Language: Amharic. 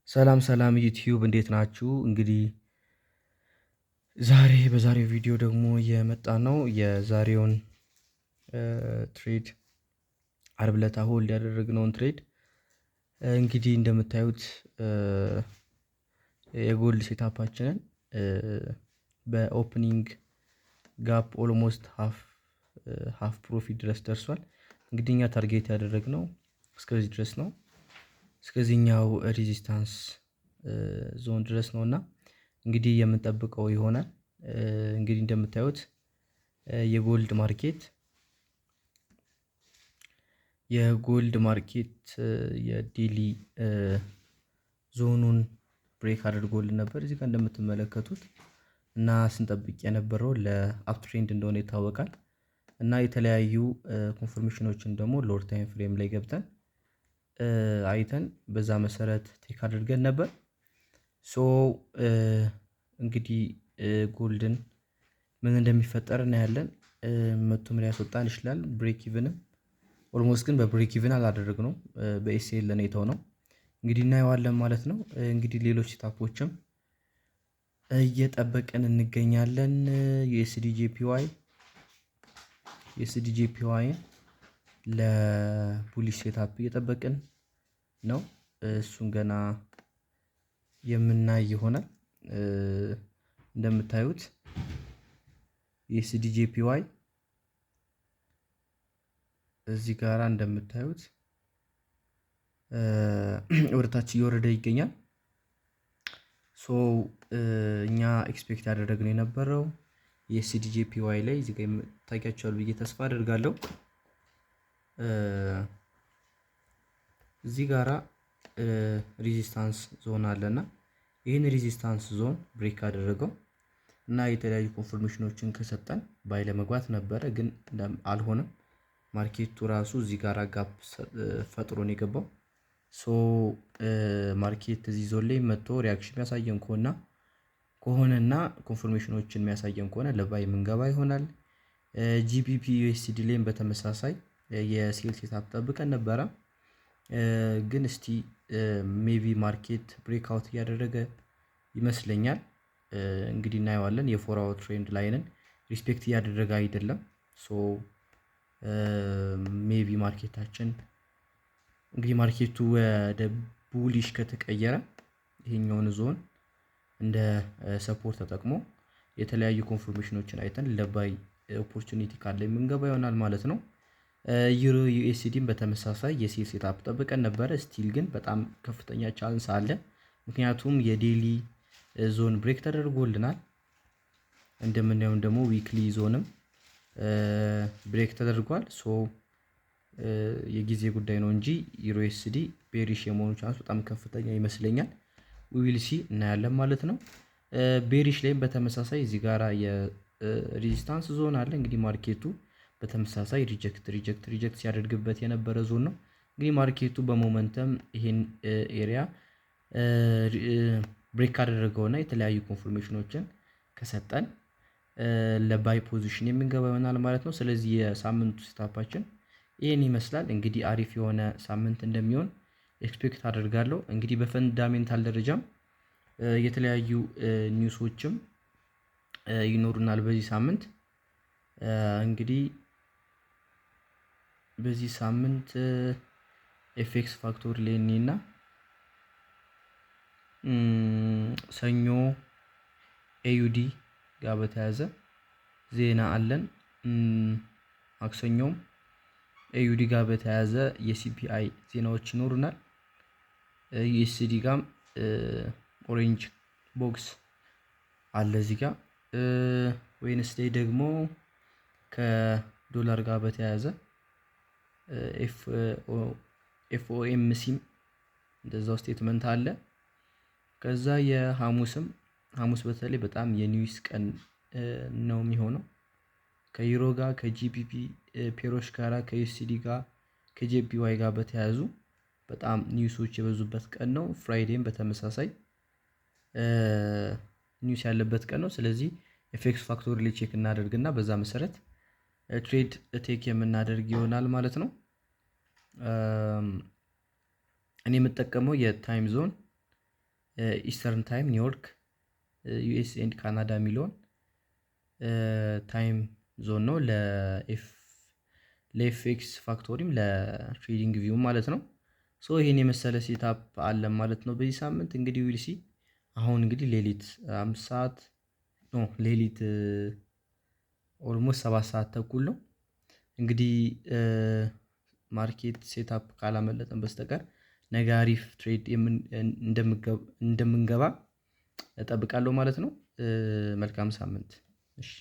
ሰላም ሰላም ዩቲዩብ እንዴት ናችሁ? እንግዲህ ዛሬ በዛሬው ቪዲዮ ደግሞ የመጣነው የዛሬውን ትሬድ አርብ ዕለት ሆልድ ያደረግነውን ትሬድ እንግዲህ እንደምታዩት የጎልድ ሴታፓችንን በኦፕኒንግ ጋፕ ኦልሞስት ሃፍ ፕሮፊት ድረስ ደርሷል። እንግዲህ እኛ ታርጌት ያደረግነው እስከዚህ ድረስ ነው፣ እስከዚህኛው ሬዚስታንስ ዞን ድረስ ነው እና እንግዲህ የምንጠብቀው ይሆናል። እንግዲህ እንደምታዩት የጎልድ ማርኬት የዴሊ ዞኑን ብሬክ አድርጎልን ነበር እዚህ ጋር እንደምትመለከቱት እና ስንጠብቅ የነበረው ለአፕ ትሬንድ እንደሆነ ይታወቃል። እና የተለያዩ ኮንፈርሜሽኖችን ደግሞ ሎወር ታይም ፍሬም ላይ ገብተን አይተን በዛ መሰረት ቴክ አድርገን ነበር። ሶ እንግዲህ ጎልድን ምን እንደሚፈጠር እናያለን። መቶ ምን ሊያስወጣን ይችላል። ብሬክ ኢቭንም ኦልሞስት ግን በብሬክ ኢቭን አላደረግነው፣ በኤስኤል ነው የተሆነው። እንግዲህ እናየዋለን ማለት ነው። እንግዲህ ሌሎች ሴታፖችም እየጠበቅን እንገኛለን። የኤስዲጂፒዋይ ለፑሊስ ሴታፕ እየጠበቅን ነው። እሱን ገና የምናይ ይሆናል። እንደምታዩት የኤስዲጂፒዋይ እዚህ ጋራ እንደምታዩት ወደታች እየወረደ ይገኛል። ሶ እኛ ኤክስፔክት ያደረግነው የነበረው የኤስዲጂፒዋይ ላይ እዚህ ጋር ታይቃቸዋል ብዬ ተስፋ አደርጋለሁ። እዚህ ጋራ ሬዚስታንስ ዞን አለና ይህን ሬዚስታንስ ዞን ብሬክ አደረገው እና የተለያዩ ኮንፈርሜሽኖችን ከሰጠን ባይ ለመግባት ነበረ፣ ግን አልሆነም። ማርኬቱ ራሱ እዚህ ጋር ጋፕ ፈጥሮ ነው የገባው። ሶ ማርኬት እዚህ ዞን ላይ መጥቶ ሪያክሽን የሚያሳየን ከሆነና ኮንፈርሜሽኖችን የሚያሳየን ከሆነ ለባይ የምንገባ ይሆናል። ጂቢፒ ዩኤስዲ ላይም በተመሳሳይ የሴል ሴታፕ ጠብቀን ነበረ፣ ግን እስቲ ሜቢ ማርኬት ብሬክአውት እያደረገ ይመስለኛል። እንግዲህ እናየዋለን። የፎር አወር ትሬንድ ላይንን ሪስፔክት እያደረገ አይደለም። ሶ ሜቢ ማርኬታችን እንግዲህ ማርኬቱ ወደ ቡሊሽ ከተቀየረ ይሄኛውን ዞን እንደ ሰፖርት ተጠቅሞ የተለያዩ ኮንፎርሜሽኖችን አይተን ለባይ ኦፖርቹኒቲ ካለ የምንገባ ይሆናል ማለት ነው። ዩሮ ዩኤስዲን በተመሳሳይ የሴል ሴታፕ ጠብቀን ነበረ። ስቲል ግን በጣም ከፍተኛ ቻንስ አለ፣ ምክንያቱም የዴሊ ዞን ብሬክ ተደርጎልናል። እንደምናየው ደግሞ ዊክሊ ዞንም ብሬክ ተደርጓል። ሶ የጊዜ ጉዳይ ነው እንጂ ዩሮ ዩኤስዲ ቤሪሽ የመሆኑ ቻንስ በጣም ከፍተኛ ይመስለኛል። ዊልሲ እናያለን ማለት ነው። ቤሪሽ ላይም በተመሳሳይ እዚህ ጋራ የሬዚስታንስ ዞን አለ። እንግዲህ ማርኬቱ በተመሳሳይ ሪጀክት ሲያደርግበት የነበረ ዞን ነው። እንግዲህ ማርኬቱ በሞመንተም ይሄን ኤሪያ ብሬክ ካደረገውና የተለያዩ ኮንፎርሜሽኖችን ከሰጠን ለባይ ፖዚሽን የምንገባ ይሆናል ማለት ነው። ስለዚህ የሳምንቱ ሴታፓችን ይህን ይመስላል። እንግዲህ አሪፍ የሆነ ሳምንት እንደሚሆን ኤክስፔክት አደርጋለሁ። እንግዲህ በፈንዳሜንታል ደረጃም የተለያዩ ኒውሶችም ይኖሩናል በዚህ ሳምንት። እንግዲህ በዚህ ሳምንት ኤፍኤክስ ፋክቶሪ ላይ እና ሰኞ ኤዩዲ ጋር በተያያዘ ዜና አለን። ማክሰኞም ኤዩዲ ጋር በተያያዘ የሲፒአይ ዜናዎች ይኖሩናል። ዩኤስዲ ጋም ኦሬንጅ ቦክስ አለ እዚህ ጋር። ዌንስዴይ ደግሞ ከዶላር ጋር በተያያዘ ኤፍኦኤምሲም እንደዛው ስቴትመንት አለ። ከዛ ሐሙስ በተለይ በጣም የኒውስ ቀን ነው የሚሆነው። ከዩሮ ጋር ከጂቢፒ ፔሮች ጋራ ከዩኤስዲ ጋር ከጄፒዋይ ጋር በተያያዙ በጣም ኒውሶች የበዙበት ቀን ነው። ፍራይዴም በተመሳሳይ ኒውስ ያለበት ቀን ነው። ስለዚህ ኤፍኤክስ ፋክቶሪ ላይ ቼክ እናደርግና በዛ መሰረት ትሬድ ቴክ የምናደርግ ይሆናል ማለት ነው። እኔ የምጠቀመው የታይም ዞን ኢስተርን ታይም ኒውዮርክ ዩኤስ ኤንድ ካናዳ የሚለውን ታይም ዞን ነው ለኤፍኤክስ ፋክቶሪም ለትሬዲንግ ቪው ማለት ነው። ሶ ይሄን የመሰለ ሴታፕ አለ ማለት ነው በዚህ ሳምንት እንግዲህ ዊልሲ። አሁን እንግዲህ ሌሊት 5 ሰዓት ሌሊት ኦልሞስት 7 ሰዓት ተኩል ነው። እንግዲህ ማርኬት ሴታፕ ካላመለጠን በስተቀር ነገ አሪፍ ትሬድ እንደምንገባ እጠብቃለሁ ማለት ነው። መልካም ሳምንት። እሺ